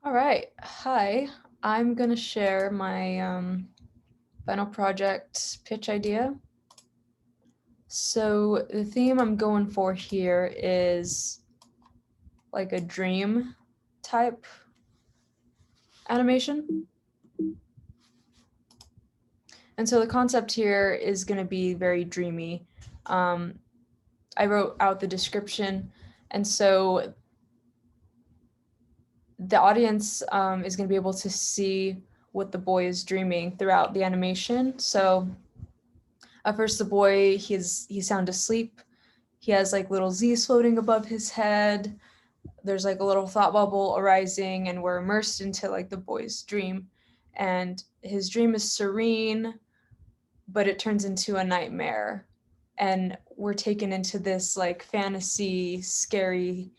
All right. Hi. I'm going to share my final project pitch idea. So the theme I'm going for here is like a dream type animation. And so the concept here is going to be very dreamy. I wrote out the description, and so the audience is going to be able to see what the boy is dreaming throughout the animation. So at first the boy, he's sound asleep. He has like little Z's floating above his head. There's like a little thought bubble arising, and we're immersed into like the boy's dream. And his dream is serene, but it turns into a nightmare. And we're taken into this like fantasy, scary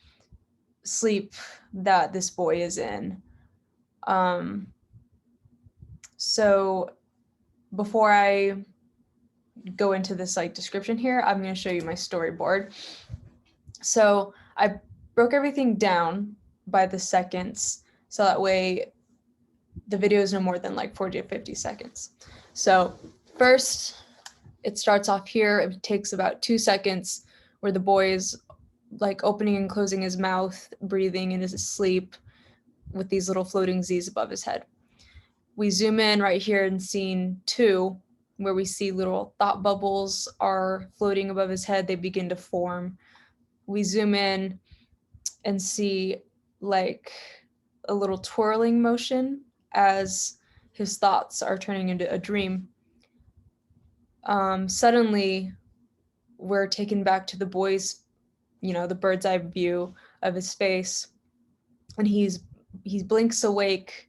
sleep that this boy is in. So before I go into this like description here, I'm going to show you my storyboard. So I broke everything down by the seconds, so that way the video is no more than like 40 to 50 seconds. So first, it starts off here. It takes about 2 seconds where the boy is like opening and closing his mouth, breathing in his sleep with these little floating Z's above his head. We zoom in right here in scene 2, where we see little thought bubbles are floating above his head. They begin to form. We zoom in and see like a little twirling motion as his thoughts are turning into a dream. Suddenly, we're taken back to the boy's, the bird's eye view of his face, and he blinks awake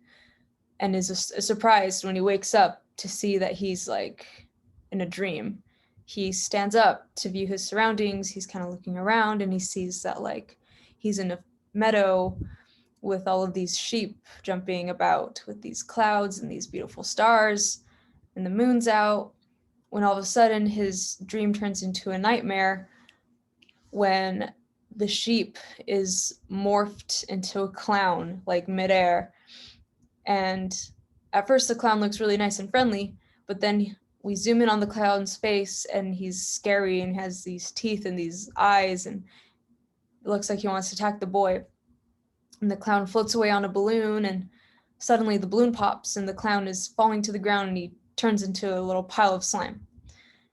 and is surprised when he wakes up to see that he's like in a dream. He stands up to view his surroundings. He's kind of looking around, and he sees that like he's in a meadow with all of these sheep jumping about, with these clouds and these beautiful stars, and the moon's out, when all of a sudden his dream turns into a nightmare when the sheep is morphed into a clown, like midair. And at first the clown looks really nice and friendly, but then we zoom in on the clown's face, and he's scary and has these teeth and these eyes, and it looks like he wants to attack the boy. And the clown floats away on a balloon, and suddenly the balloon pops and the clown is falling to the ground, and he turns into a little pile of slime.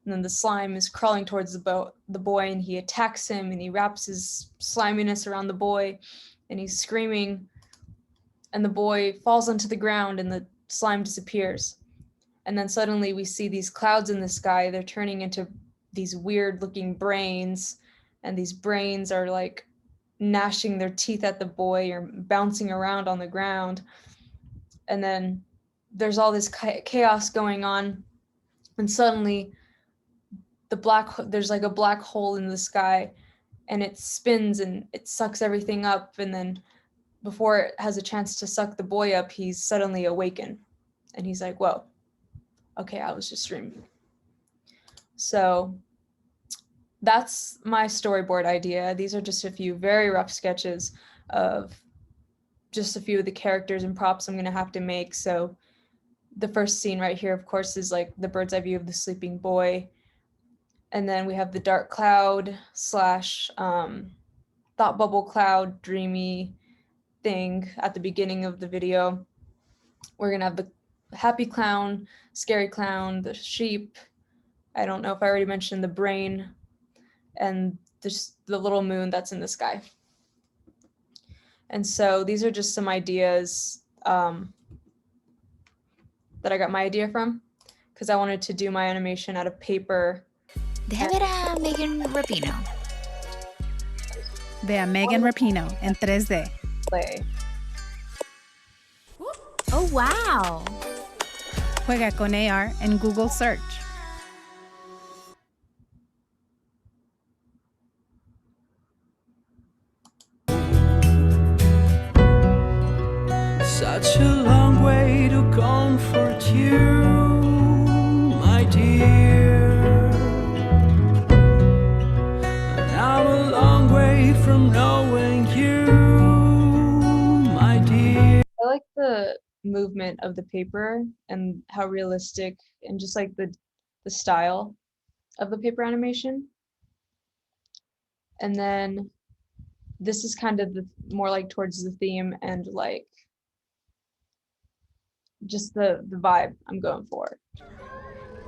And then the slime is crawling towards the boy, and he attacks him, and he wraps his sliminess around the boy, and he's screaming, and the boy falls onto the ground, and the slime disappears. And then suddenly we see these clouds in the sky. They're turning into these weird looking brains, and these brains are like gnashing their teeth at the boy or bouncing around on the ground. And then there's all this chaos going on, and suddenly there's like a black hole in the sky, and it spins and it sucks everything up, and then before it has a chance to suck the boy up, he's suddenly awakened, and he's like, whoa, okay, I was just dreaming. So that's my storyboard idea. These are just a few very rough sketches of just a few of the characters and props I'm going to have to make. So the first scene right here, of course, is like the bird's eye view of the sleeping boy. And then we have the dark cloud / thought bubble cloud dreamy thing at the beginning of the video. We're going to have the happy clown, scary clown, the sheep. I don't know if I already mentioned the brain, and just the little moon that's in the sky. And so these are just some ideas that I got my idea from, because I wanted to do my animation out of paper. Deja ver a Megan Rapinoe. Ve a Megan Rapinoe en 3D. Play. Oh, wow. Juega con AR en Google Search. Such a long way to comfort you, my dear. And I'm a long way from knowing you, my dear. movement of the paper and how realistic and just like the style of the paper animation. And then this is kind of the more like towards the theme and like just the vibe I'm going for.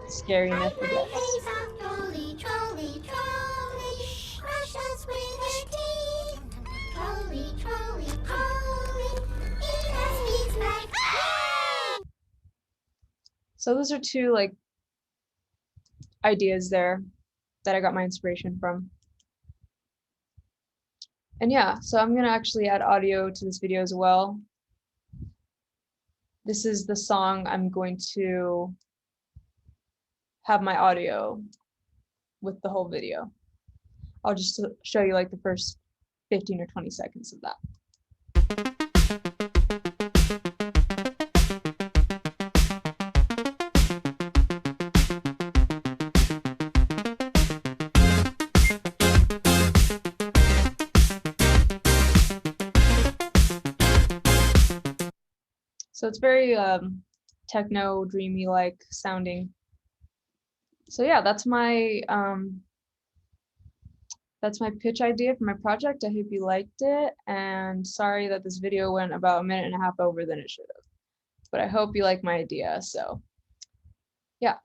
Scariness, I guess. Trolley, trolley, trolley, crush us with her teeth. Trolley, trolley, trolley, it has speeds like So those are two like ideas there that I got my inspiration from. And yeah, so I'm gonna actually add audio to this video as well. This is the song I'm going to have my audio with the whole video. I'll just show you like the first 15 or 20 seconds of that. So it's very techno dreamy like sounding. So yeah, that's my pitch idea for my project. I hope you liked it, and sorry that this video went about a minute and a half over than it should have. But I hope you like my idea. So yeah,